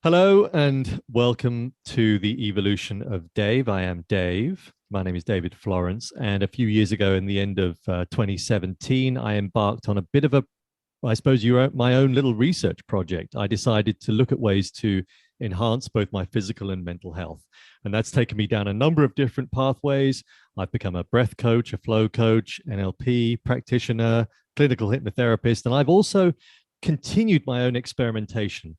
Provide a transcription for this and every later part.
Hello and welcome to the evolution of Dave. I am Dave. My name is David Florence. And a few years ago, in the end of 2017, I embarked on a bit of my own little research project. I decided to look at ways to enhance both my physical and mental health. And that's taken me down a number of different pathways. I've become a breath coach, a flow coach, NLP practitioner, clinical hypnotherapist, and I've also continued my own experimentation.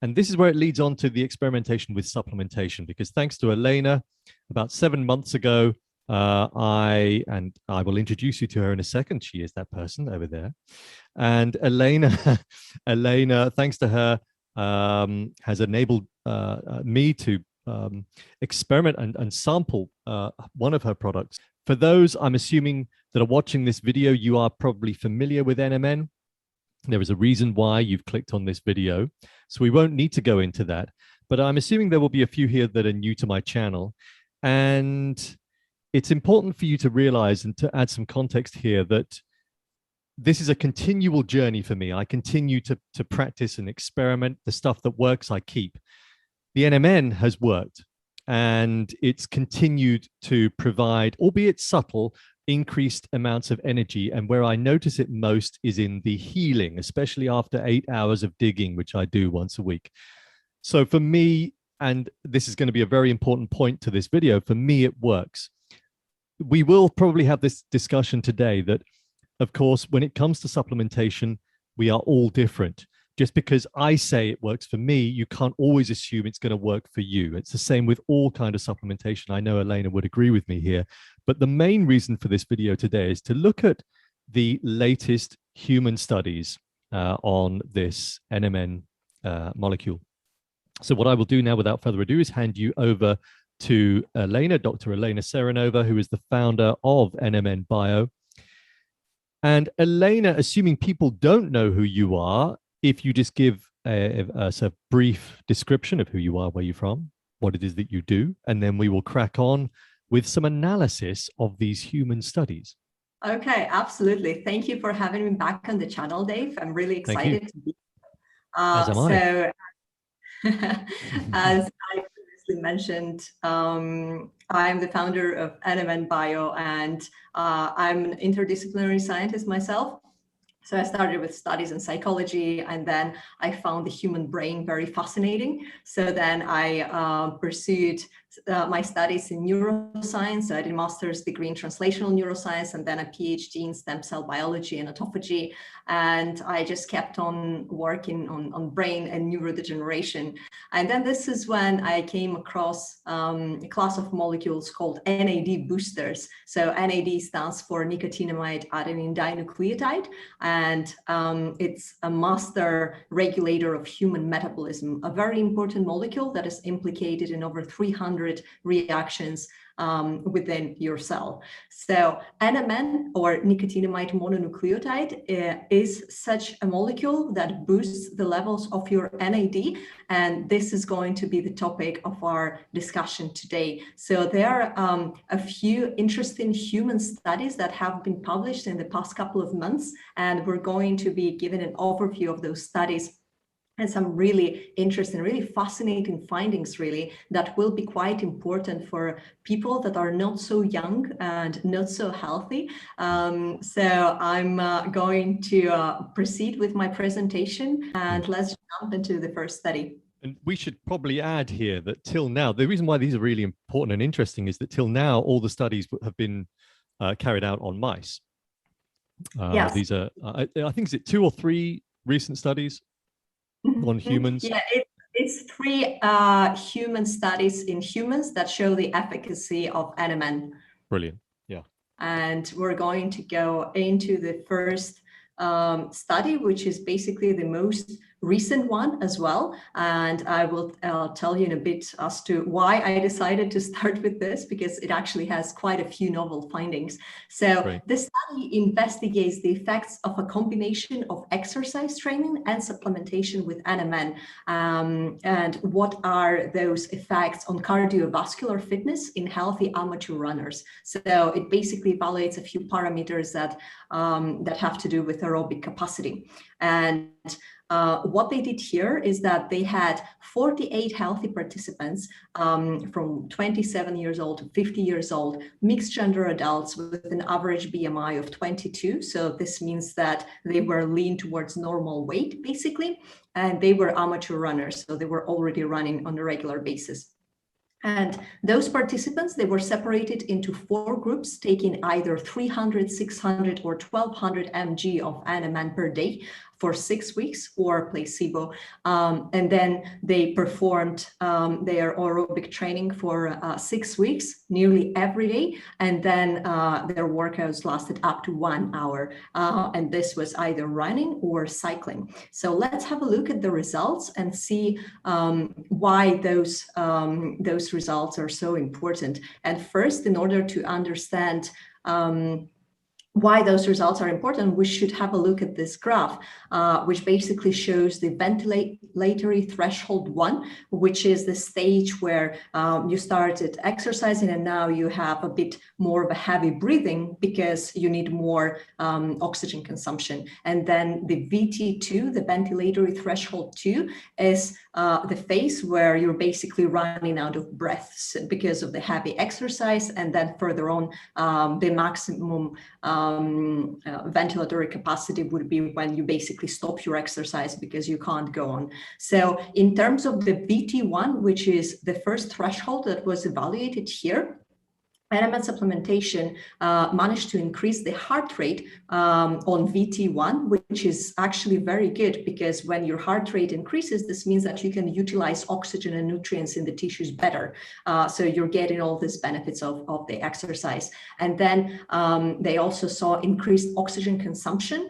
And this is where it leads on to the experimentation with supplementation, because thanks to Elena, about 7 months ago, I will introduce you to her in a second. She is that person over there. And Elena, thanks to her, has enabled me to experiment and sample one of her products. For those, I'm assuming, that are watching this video, you are probably familiar with NMN. There is a reason why you've clicked on this video, so we won't need to go into that. But I'm assuming there will be a few here that are new to my channel. And it's important for you to realize, and to add some context here, that this is a continual journey for me. I continue to practice and experiment. The stuff that works, I keep. The NMN has worked, and it's continued to provide, albeit subtle, increased amounts of energy. And where I notice it most is in the healing, especially after 8 hours of digging, which I do once a week. So for me, and this is going to be a very important point to this video, for me, it works. We will probably have this discussion today that, of course, when it comes to supplementation, we are all different. Just because I say it works for me, you can't always assume it's going to work for you. It's the same with all kinds of supplementation. I know Elena would agree with me here. But the main reason for this video today is to look at the latest human studies on this NMN molecule. So what I will do now, without further ado, is hand you over to Elena, Dr. Elena Seranova, who is the founder of NMN Bio. And Elena, assuming people don't know who you are, if you just give us a brief description of who you are, where you're from, what it is that you do, and then we will crack on with some analysis of these human studies. Okay, absolutely. Thank you for having me back on the channel, Dave. I'm really excited to be As am I. So, as I previously mentioned, I'm the founder of NMN Bio, and I'm an interdisciplinary scientist myself. So I started with studies in psychology, and then I found the human brain very fascinating. So then I pursued my studies in neuroscience. So I did a master's degree in translational neuroscience, and then a PhD in stem cell biology and autophagy. And I just kept on working on brain and neurodegeneration. And then this is when I came across a class of molecules called NAD boosters. So NAD stands for nicotinamide adenine dinucleotide. And it's a master regulator of human metabolism, a very important molecule that is implicated in over 300 reactions within your cell. So NMN, or nicotinamide mononucleotide, is such a molecule that boosts the levels of your NAD. And this is going to be the topic of our discussion today. So there are a few interesting human studies that have been published in the past couple of months, and we're going to be given an overview of those studies and some really interesting, really fascinating findings, really, that will be quite important for people that are not so young and not so healthy. So I'm going to proceed with my presentation, and let's jump into the first study. And we should probably add here that till now, the reason why these are really important and interesting is that till now, all the studies have been carried out on mice. Yes. These are, I think, is it 2 or 3 recent studies on humans? Yeah, it's 3 human studies in humans that show the efficacy of NMN. Brilliant. Yeah. And we're going to go into the first study, which is basically the most recent one as well. And I will tell you in a bit as to why I decided to start with this, because it actually has quite a few novel findings. So this study investigates the effects of a combination of exercise training and supplementation with NMN, and what are those effects on cardiovascular fitness in healthy amateur runners. So it basically evaluates a few parameters that have to do with aerobic capacity. And What they did here is that they had 48 healthy participants from 27 years old to 50 years old, mixed gender adults with an average BMI of 22. So this means that they were lean towards normal weight, basically, and they were amateur runners. So they were already running on a regular basis. And those participants, they were separated into 4 groups, taking either 300, 600, or 1200 mg of NMN per day for 6 weeks, or placebo. And then they performed their aerobic training for 6 weeks, nearly every day. And then their workouts lasted up to 1 hour. And this was either running or cycling. So let's have a look at the results and see why those results are so important. And first, in order to understand why those results are important, we should have a look at this graph, which basically shows the ventilatory threshold 1, which is the stage where you started exercising and now you have a bit more of a heavy breathing because you need more oxygen consumption. And then the VT2, the ventilatory threshold 2, is the phase where you're basically running out of breath because of the heavy exercise. And then further on, the maximum ventilatory capacity would be when you basically stop your exercise because you can't go on. So in terms of the VT1, which is the first threshold that was evaluated here, NMN supplementation managed to increase the heart rate on VT1, which is actually very good, because when your heart rate increases, this means that you can utilize oxygen and nutrients in the tissues better. So you're getting all these benefits of the exercise. And then they also saw increased oxygen consumption,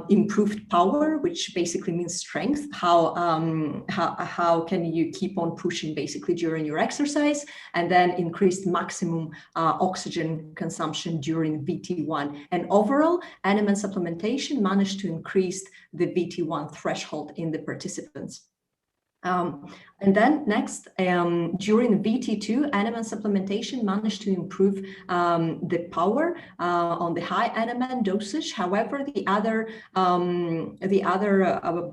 improved power, which basically means strength. How can you keep on pushing basically during your exercise? And then increased maximum oxygen consumption during VT1. And overall, NMN supplementation managed to increase the VT1 threshold in the participants. And then next, during VT2, NMN supplementation managed to improve the power on the high NMN dosage. However, the other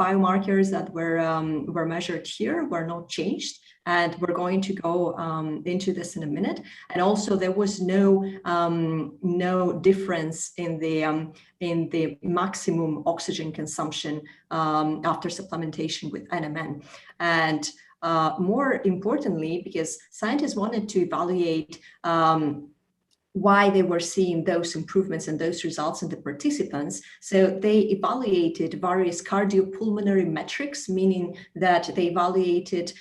biomarkers that were measured here were not changed. And we're going to go into this in a minute. And also, there was no difference in the maximum oxygen consumption after supplementation with NMN. And more importantly, because scientists wanted to evaluate why they were seeing those improvements and those results in the participants. So they evaluated various cardiopulmonary metrics, meaning that they evaluated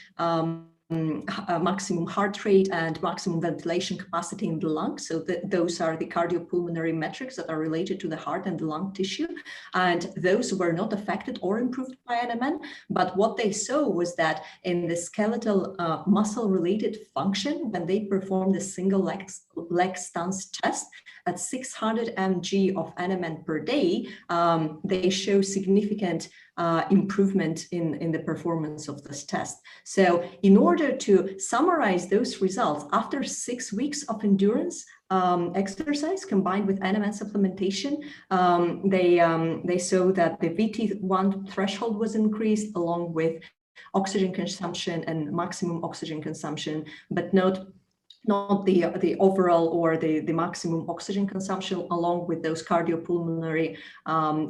maximum heart rate and maximum ventilation capacity in the lung. So those are the cardiopulmonary metrics that are related to the heart and the lung tissue. And those were not affected or improved by NMN. But what they saw was that in the skeletal muscle-related function, when they performed a single leg stance test at 600 mg of NMN per day, they show significant improvement in the performance of this test. So in order to summarize those results, after 6 weeks of endurance exercise combined with NMN supplementation, they saw that the VT1 threshold was increased along with oxygen consumption and maximum oxygen consumption, but not the overall or the maximum oxygen consumption, along with those cardiopulmonary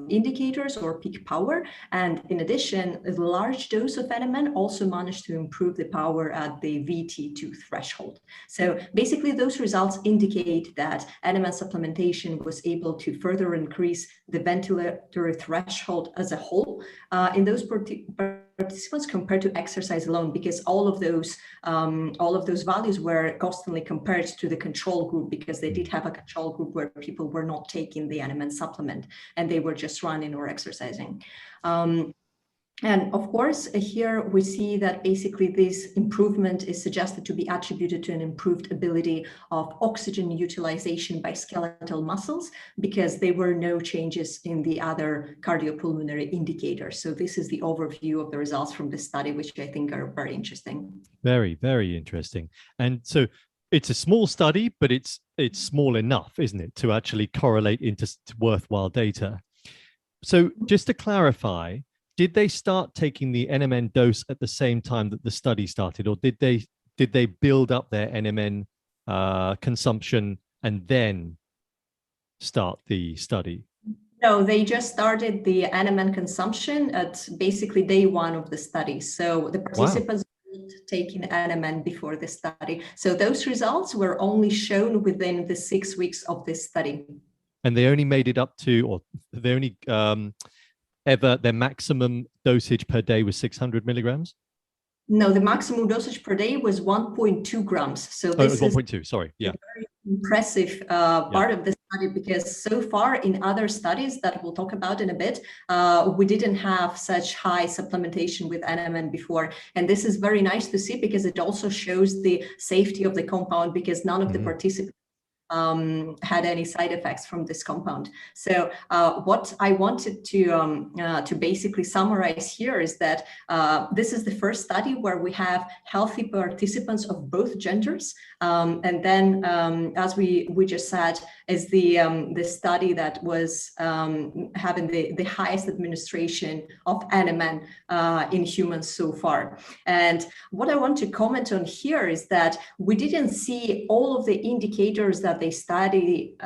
indicators or peak power. And in addition, a large dose of NMN also managed to improve the power at the VT2 threshold. So basically, those results indicate that NMN supplementation was able to further increase the ventilatory threshold as a whole in those participants compared to exercise alone, because all of those values were constantly compared to the control group, because they did have a control group where people were not taking the NMN supplement and they were just running or exercising. And of course, here we see that basically this improvement is suggested to be attributed to an improved ability of oxygen utilization by skeletal muscles, because there were no changes in the other cardiopulmonary indicators. So this is the overview of the results from this study, which I think are very interesting. Very, very interesting. And so it's a small study, but it's small enough, isn't it, to actually correlate into worthwhile data. So just to clarify, did they start taking the NMN dose at the same time that the study started, or did they build up their NMN consumption and then start the study? No, they just started the NMN consumption at basically day one of the study. So the participants weren't taking NMN before the study. So those results were only shown within the 6 weeks of this study. And they only made it up to, or they only ever, their maximum dosage per day was 600 milligrams? No, the maximum dosage per day was 1.2 grams. So this is 1.2, sorry. Yeah. Very impressive part of the study, because so far in other studies that we'll talk about in a bit, we didn't have such high supplementation with NMN before. And this is very nice to see, because it also shows the safety of the compound, because none of the participants had any side effects from this compound. So what I wanted to basically summarize here is that this is the first study where we have healthy participants of both genders, and then as we just said, is the study that was having the highest administration of NMN in humans so far. And what I want to comment on here is that we didn't see all of the indicators that they studied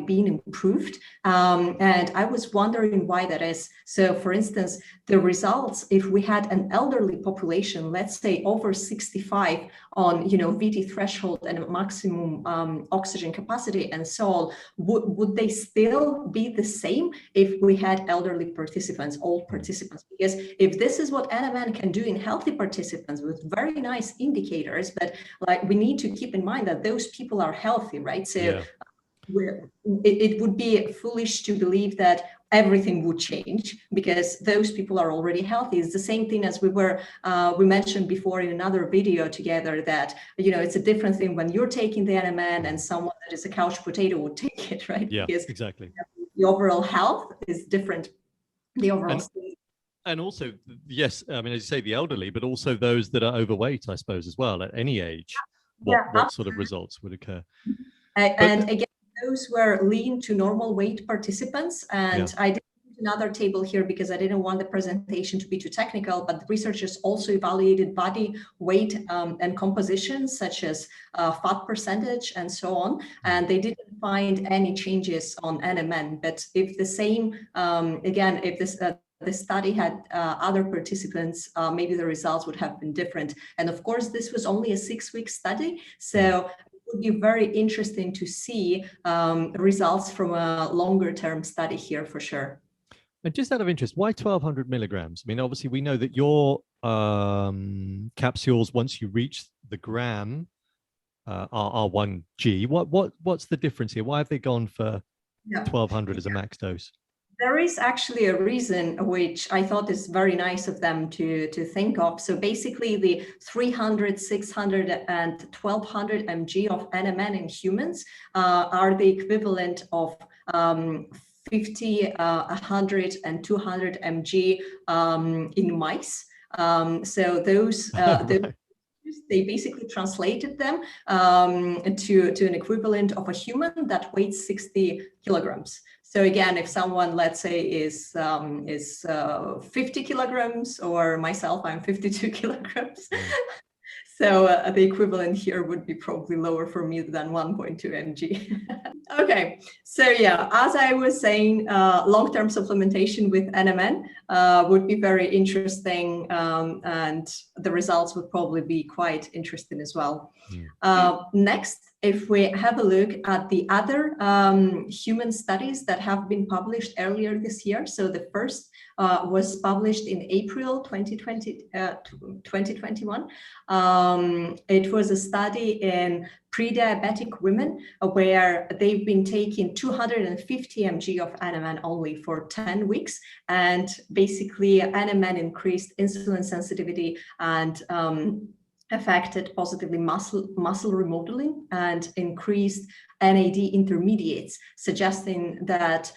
being improved, and I was wondering why that is. So, for instance, the results, if we had an elderly population, let's say over 65, on VT threshold and maximum oxygen capacity and so on, would they still be the same if we had elderly participants, old participants? Because if this is what NMN can do in healthy participants with very nice indicators, but like we need to keep in mind that those people are healthy, right? So it would be foolish to believe that everything would change because those people are already healthy. It's the same thing as we mentioned before in another video together, that it's a different thing when you're taking the NMN and someone that is a couch potato would take it, right? Yeah, because exactly. The overall health is different. The overall state. And also, yes, I mean, as you say, the elderly, but also those that are overweight, I suppose, as well, at any age, what sort of results would occur? And again, those were lean to normal weight participants. And I did another table here because I didn't want the presentation to be too technical, but the researchers also evaluated body weight and compositions such as fat percentage and so on. And they didn't find any changes on NMN. But if the same, again, if this, the study had other participants, maybe the results would have been different. And of course, this was only a 6-week study. So would be very interesting to see results from a longer term study here for sure. And just out of interest, why 1200 milligrams? I mean, obviously we know that your capsules, once you reach the gram, are 1G. What's the difference here? Why have they gone for 1200 as a max dose? There is actually a reason which I thought is very nice of them to think of. So basically the 300, 600 and 1200 mg of NMN in humans are the equivalent of 50, 100 and 200 mg in mice. So those, they basically translated them to an equivalent of a human that weighs 60 kilograms. So again, if someone, let's say, is 50 kilograms, or myself, I'm 52 kilograms. So the equivalent here would be probably lower for me than 1.2 mg. Okay, so yeah, as I was saying, long-term supplementation with NMN would be very interesting, and the results would probably be quite interesting as well. Next, if we have a look at the other human studies that have been published earlier this year. So the first was published in April 2021. It was a study in pre-diabetic women where they've been taking 250 mg of NMN only for 10 weeks. And basically NMN increased insulin sensitivity and affected positively muscle remodeling and increased NAD intermediates, suggesting that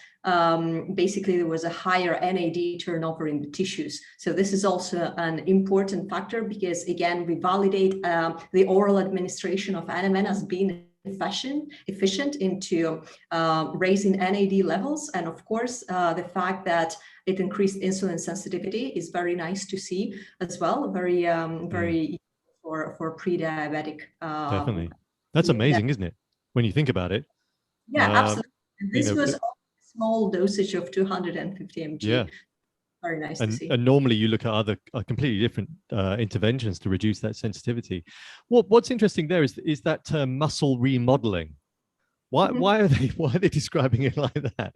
basically there was a higher NAD turnover in the tissues. So this is also an important factor because, again, we validate the oral administration of NMN as being efficient into raising NAD levels. And of course, the fact that it increased insulin sensitivity is very nice to see as well. Very for pre-diabetic. Definitely. That's amazing, isn't it? When you think about it. Yeah, absolutely. And this was a small dosage of 250 mg. Yeah. Very nice to see. And normally you look at other completely different interventions to reduce that sensitivity. What's interesting there is that term muscle remodeling. Why are they describing it like that?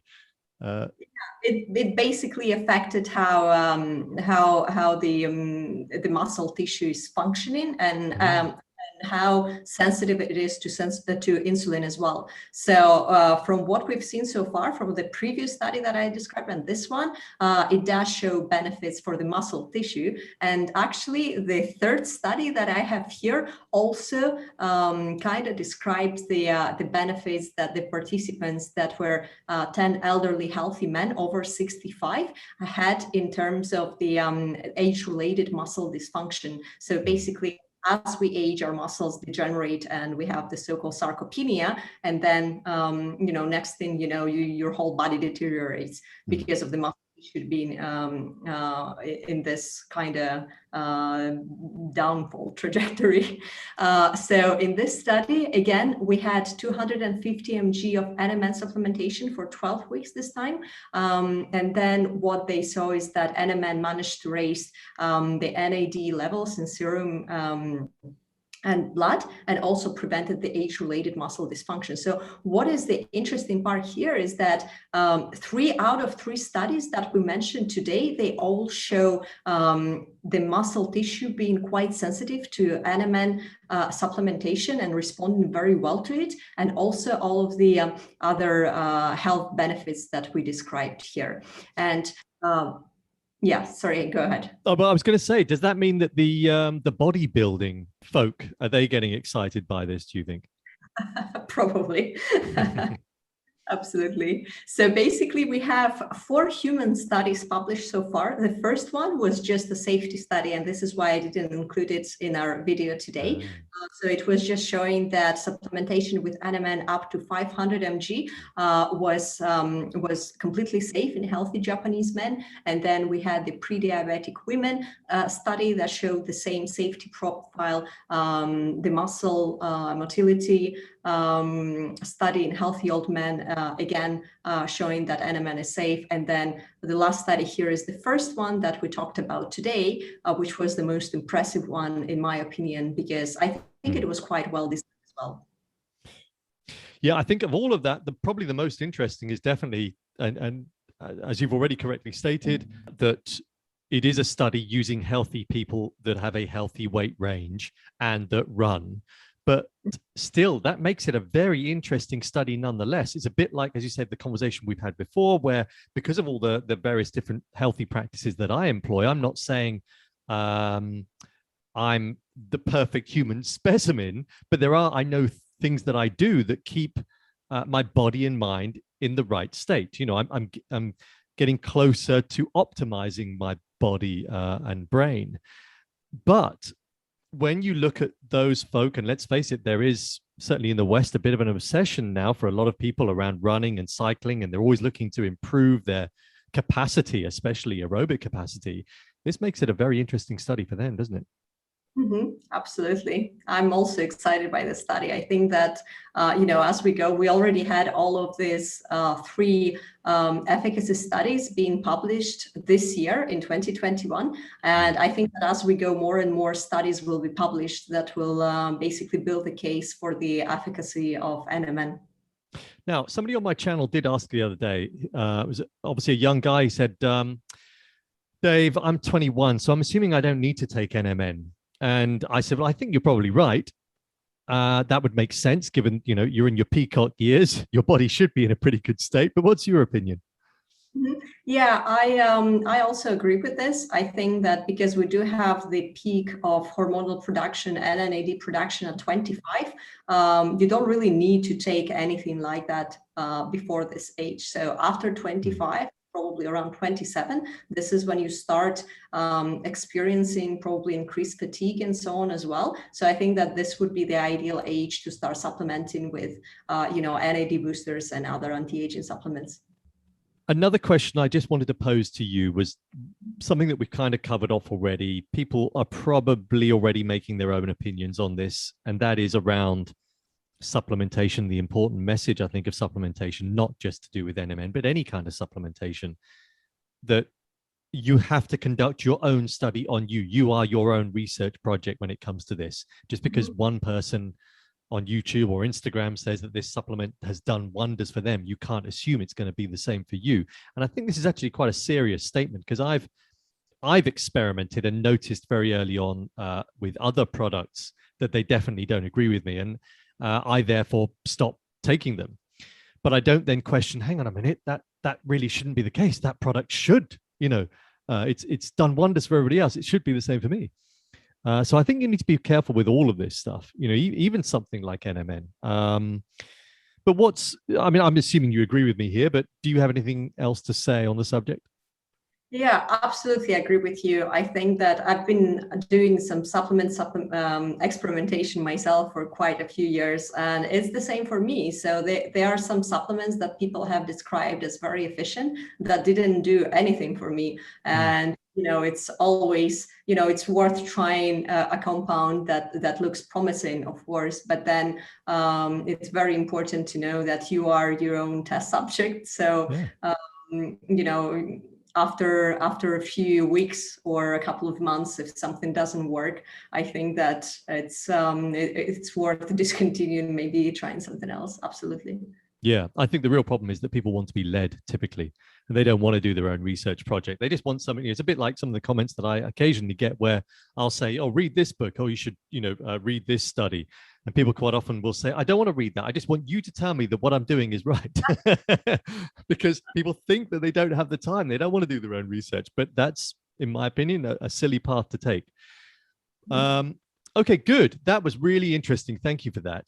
It basically affected how the muscle tissue is functioning and how sensitive it is to insulin as well. So from what we've seen so far, from the previous study that I described and this one, it does show benefits for the muscle tissue. And actually, the third study that I have here also kind of describes the benefits that the participants that were 10 elderly healthy men over 65 had in terms of the age-related muscle dysfunction. So basically, as we age, our muscles degenerate and we have the so-called sarcopenia. And then, next thing you know, your whole body deteriorates because of the muscle tissue being in this kind of downfall trajectory. So in this study, again, we had 250 mg of NMN supplementation for 12 weeks this time. And then what they saw is that NMN managed to raise the NAD levels in serum and blood, and also prevented the age-related muscle dysfunction. So what is the interesting part here is that 3 out of 3 studies that we mentioned today, they all show the muscle tissue being quite sensitive to NMN supplementation and responding very well to it, and also all of the other health benefits that we described here. And yeah, sorry, go ahead. Oh, but I was going to say, does that mean that the bodybuilding folk, are they getting excited by this, do you think? Probably. Absolutely. So basically, we have 4 human studies published so far. The first one was just a safety study, and this is why I didn't include it in our video today. So it was just showing that supplementation with NMN up to 500 mg was completely safe in healthy Japanese men. And then we had the pre-diabetic women study that showed the same safety profile, the muscle motility study in healthy old men, again, showing that NMN is safe. And then the last study here is the first one that we talked about today, which was the most impressive one, in my opinion, because I think it was quite well designed as well. Yeah, I think of all of that, probably the most interesting is definitely, and as you've already correctly stated, that it is a study using healthy people that have a healthy weight range and that run. But still, that makes it a very interesting study nonetheless. It's a bit like, as you said, the conversation we've had before, where because of all the various different healthy practices that I employ, I'm not saying I'm the perfect human specimen, but I know things that I do that keep my body and mind in the right state. I'm getting closer to optimizing my body and brain. But when you look at those folk, and let's face it, there is certainly in the West a bit of an obsession now for a lot of people around running and cycling, and they're always looking to improve their capacity, especially aerobic capacity. This makes it a very interesting study for them, doesn't it? Absolutely. I'm also excited by the study. I think that, as we go, we already had all of these 3 efficacy studies being published this year in 2021. And I think that as we go, more and more studies will be published that will basically build the case for the efficacy of NMN. Now, somebody on my channel did ask the other day, it was obviously a young guy, he said, Dave, I'm 21, so I'm assuming I don't need to take NMN. And I said, well, I think you're probably right. That would make sense given, you're in your peacock years. Your body should be in a pretty good state. But what's your opinion? Yeah, I also agree with this. I think that because we do have the peak of hormonal production and NAD production at 25, you don't really need to take anything like that before this age. So after 25, probably around 27. This is when you start experiencing probably increased fatigue and so on as well. So I think that this would be the ideal age to start supplementing with, NAD boosters and other anti-aging supplements. Another question I just wanted to pose to you was something that we've kind of covered off already. People are probably already making their own opinions on this, and that is around supplementation, the important message, I think, of supplementation, not just to do with NMN, but any kind of supplementation, that you have to conduct your own study on you. You are your own research project when it comes to this. Just because one person on YouTube or Instagram says that this supplement has done wonders for them, you can't assume it's going to be the same for you. And I think this is actually quite a serious statement, because I've experimented and noticed very early on with other products that they definitely don't agree with me. And I therefore stop taking them. But I don't then question, hang on a minute, that really shouldn't be the case. That product should, it's done wonders for everybody else. It should be the same for me. So I think you need to be careful with all of this stuff, even something like NMN. But I'm assuming you agree with me here, but do you have anything else to say on the subject? Yeah, absolutely agree with you. I think that I've been doing some supplement experimentation myself for quite a few years, and it's the same for me. So there are some supplements that people have described as very efficient that didn't do anything for me. And it's always, it's worth trying a compound that looks promising, of course, but then it's very important to know that you are your own test subject. So, after a few weeks or a couple of months, if something doesn't work, I think that it's worth discontinuing, maybe trying something else. Absolutely. Yeah, I think the real problem is that people want to be led typically, and they don't want to do their own research project. They just want something. It's a bit like some of the comments that I occasionally get where I'll say, oh, read this book. Oh, you should, read this study. And people quite often will say, I don't want to read that. I just want you to tell me that what I'm doing is right. Because people think that they don't have the time. They don't want to do their own research. But that's, in my opinion, a silly path to take. Okay, good. That was really interesting. Thank you for that.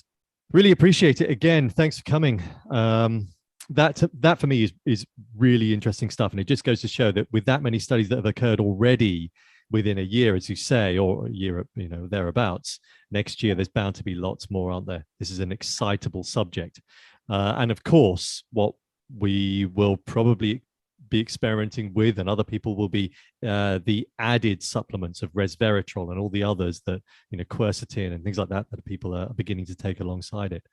Really appreciate it. Again, thanks for coming. That for me is really interesting stuff. And it just goes to show that with that many studies that have occurred already within a year, as you say, or a year, thereabouts, next year, there's bound to be lots more, aren't there? This is an excitable subject. And of course, what we will probably be experimenting with, and other people will be the added supplements of resveratrol and all the others that, quercetin and things like that people are beginning to take alongside it.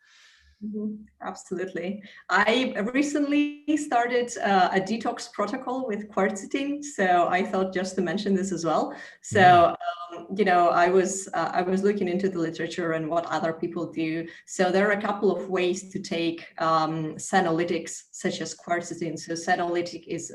Absolutely. I recently started a detox protocol with quercetin, so I thought just to mention this as well. So, I was looking into the literature and what other people do. So there are a couple of ways to take senolytics, such as quercetin. So senolytic is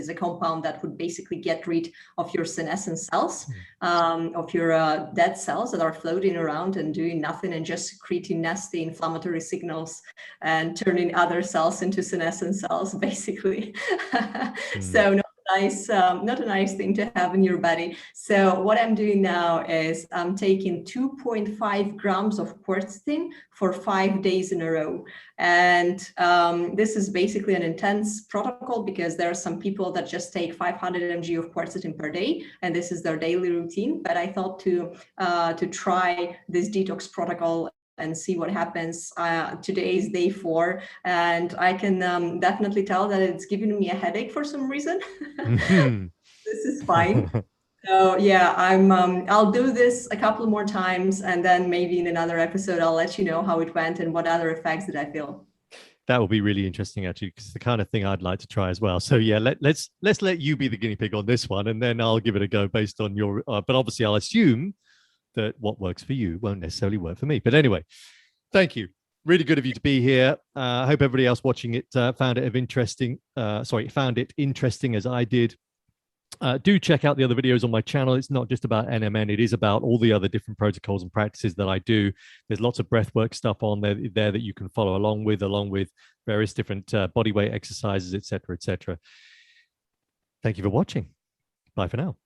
a compound that would basically get rid of your senescent cells, of your dead cells that are floating around and doing nothing and just secreting nasty inflammatory signals and turning other cells into senescent cells, basically. So not a nice thing to have in your body. So what I'm doing now is I'm taking 2.5 grams of quercetin for 5 days in a row. And this is basically an intense protocol because there are some people that just take 500 mg of quercetin per day, and this is their daily routine. But I thought to try this detox protocol and see what happens. Today is day 4, and I can definitely tell that it's giving me a headache for some reason. This is fine. So yeah, I'll do this a couple more times, and then maybe in another episode I'll let you know how it went and what other effects did I feel. That will be really interesting, actually, because it's the kind of thing I'd like to try as well. So yeah, let's let you be the guinea pig on this one, and then I'll give it a go based on your. But obviously, I'll assume that what works for you won't necessarily work for me. But anyway, thank you. Really good of you to be here. I hope everybody else watching it found it interesting as I did. Do check out the other videos on my channel. It's not just about NMN. It is about all the other different protocols and practices that I do. There's lots of breathwork stuff on there that you can follow along with various different bodyweight exercises, etc., etc. Thank you for watching. Bye for now.